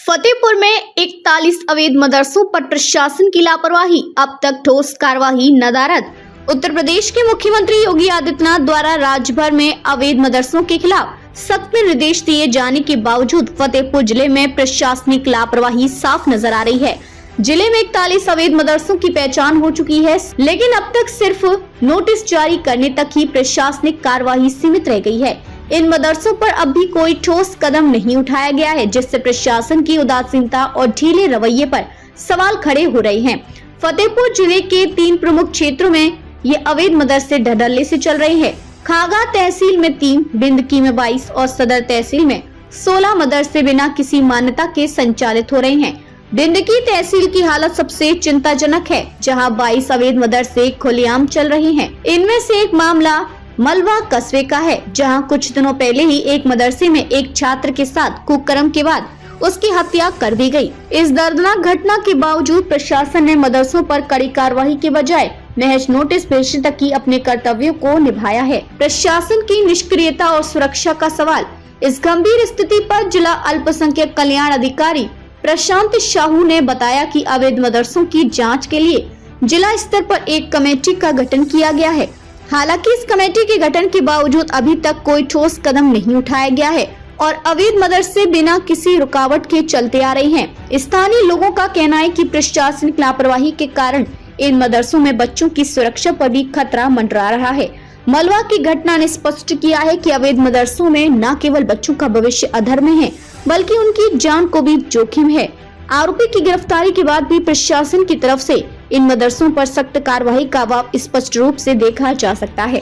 फतेहपुर में 41 अवैध मदरसों पर प्रशासन की लापरवाही, अब तक ठोस कार्रवाई नदारद। उत्तर प्रदेश के मुख्यमंत्री योगी आदित्यनाथ द्वारा राज्य भर में अवैध मदरसों के खिलाफ सख्त निर्देश दिए जाने के बावजूद फतेहपुर जिले में प्रशासनिक लापरवाही साफ नजर आ रही है। जिले में 41 अवैध मदरसों की पहचान हो चुकी है, लेकिन अब तक सिर्फ नोटिस जारी करने तक ही प्रशासनिक कार्रवाई सीमित रह गई है। इन मदरसों पर अब भी कोई ठोस कदम नहीं उठाया गया है, जिससे प्रशासन की उदासीनता और ढीले रवैये पर सवाल खड़े हो रहे हैं। फतेहपुर जिले के 3 प्रमुख क्षेत्रों में ये अवैध मदरसे ढडल्ले से चल रहे हैं। खागा तहसील में 3, बिंदकी में 22 और सदर तहसील में 16 मदरसे बिना किसी मान्यता के संचालित हो रहे हैं। बिंदकी तहसील की हालत सबसे चिंताजनक है, जहां 22 अवैध मदरसे खुलेआम चल रहे हैं। इनमें से एक मामला मलवा कस्बे का है, जहां कुछ दिनों पहले ही एक मदरसे में एक छात्र के साथ कुकर्म के बाद उसकी हत्या कर दी गई। इस दर्दनाक घटना के बावजूद प्रशासन ने मदरसों पर कड़ी कार्रवाई के बजाय महज नोटिस भेजने तक ही अपने कर्तव्यों को निभाया है। प्रशासन की निष्क्रियता और सुरक्षा का सवाल। इस गंभीर स्थिति पर जिला अल्पसंख्यक कल्याण अधिकारी प्रशांत साहू ने बताया कि अवैध मदरसों की जांच के लिए जिला स्तर पर एक कमेटी का गठन किया गया है। हालांकि इस कमेटी के गठन के बावजूद अभी तक कोई ठोस कदम नहीं उठाया गया है और अवैध मदरसे बिना किसी रुकावट के चलते आ रहे हैं। स्थानीय लोगों का कहना है कि प्रशासनिक लापरवाही के कारण इन मदरसों में बच्चों की सुरक्षा पर भी खतरा मंडरा रहा है। मलवा की घटना ने स्पष्ट किया है कि अवैध मदरसों में न केवल बच्चों का भविष्य अधर में है, बल्कि उनकी जान को भी जोखिम है। आरोपी की गिरफ्तारी के बाद भी प्रशासन की तरफ से इन मदरसों पर सख्त कार्रवाई का अभाव स्पष्ट रूप से देखा जा सकता है।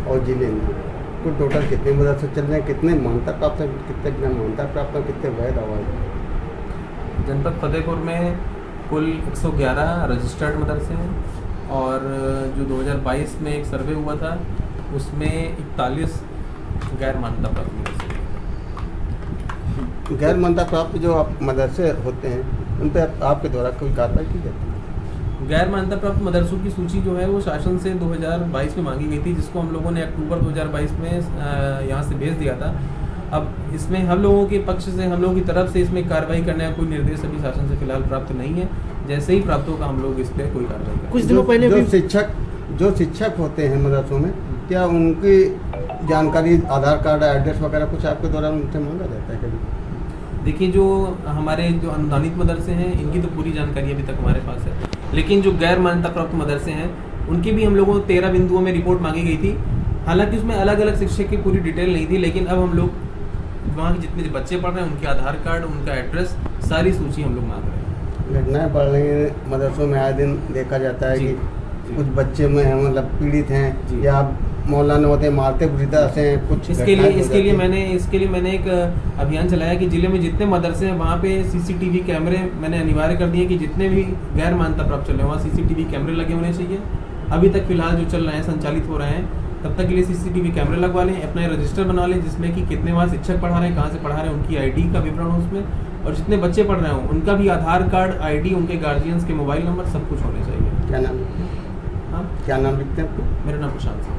और जिले में तो टोटल कितने मदरसे चल रहे हैं, कितने मान्यता प्राप्त है, कितने बिना मान्यता प्राप्त है, कितने वैध अवैध? जनपद फतेहपुर में कुल 111 रजिस्टर्ड मदरसे हैं और जो 2022 में एक सर्वे हुआ था उसमें 41 गैर मान्यता प्राप्त मदरसे। गैर मान्यता प्राप्त जो मदरसे होते हैं उन पर आपके द्वारा कोई कार्रवाई की जाती है? गैर मान्यता प्राप्त मदरसों की सूची जो है वो शासन से 2022 में मांगी गई थी, जिसको हम लोगों ने अक्टूबर 2022 में यहाँ से भेज दिया था। अब इसमें हम लोगों के पक्ष से, हम लोगों की तरफ से इसमें कार्रवाई करने का कोई निर्देश अभी शासन से फिलहाल प्राप्त नहीं है। जैसे ही प्राप्त होगा हम लोग इस पर कोई कार्रवाई करेंगे। कुछ दिनों पहले जो शिक्षक होते हैं मदरसों में, क्या उनकी जानकारी, आधार कार्ड, एड्रेस वगैरह कुछ आपके द्वारा उनसे मांगा जाता है कभी? देखिए, जो हमारे जो अनुदानित मदरसे हैं इनकी तो पूरी जानकारी अभी तक हमारे पास है, लेकिन जो गैर मान्यता प्राप्त मदरसे हैं उनकी भी हम लोगों को 13 बिंदुओं में रिपोर्ट मांगी गई थी। हालांकि उसमें अलग अलग शिक्षक की पूरी डिटेल नहीं थी, लेकिन अब हम लोग वहाँ के जितने बच्चे पढ़ रहे हैं उनके आधार कार्ड, उनका एड्रेस, सारी सूची हम लोग मांग रहे हैं। घटनाएं बढ़ रही हैं मदरसों में, आए दिन देखा जाता है कि कुछ बच्चे में मतलब पीड़ित हैं या मौलाना होते हैं मारते बुरी तरह से कुछ। इसके लिए मैंने एक अभियान चलाया कि जिले में जितने मदरसे हैं वहाँ पे सीसीटीवी कैमरे मैंने अनिवार्य कर दिए कि जितने भी गैर मान्यता प्राप्त चल रहे हैं वहाँ सीसीटीवी कैमरे लगे होने चाहिए। अभी तक फिलहाल जो चल रहे हैं, संचालित हो रहे हैं, तब तक के लिए सीसीटीवी कैमरे लगवा लें, अपना रजिस्टर बना लें जिसमें कि कितने वहाँ शिक्षक पढ़ा रहे हैं, कहाँ से पढ़ा रहे हैं, उनकी आईडी का विवरण हो उसमें, और जितने बच्चे पढ़ रहे हो उनका भी आधार कार्ड, आईडी, उनके गार्जियंस के मोबाइल नंबर, सब कुछ होने चाहिए। क्या नाम? हाँ, क्या नाम लिखते हैं आपको? मेरा नाम प्रशांत।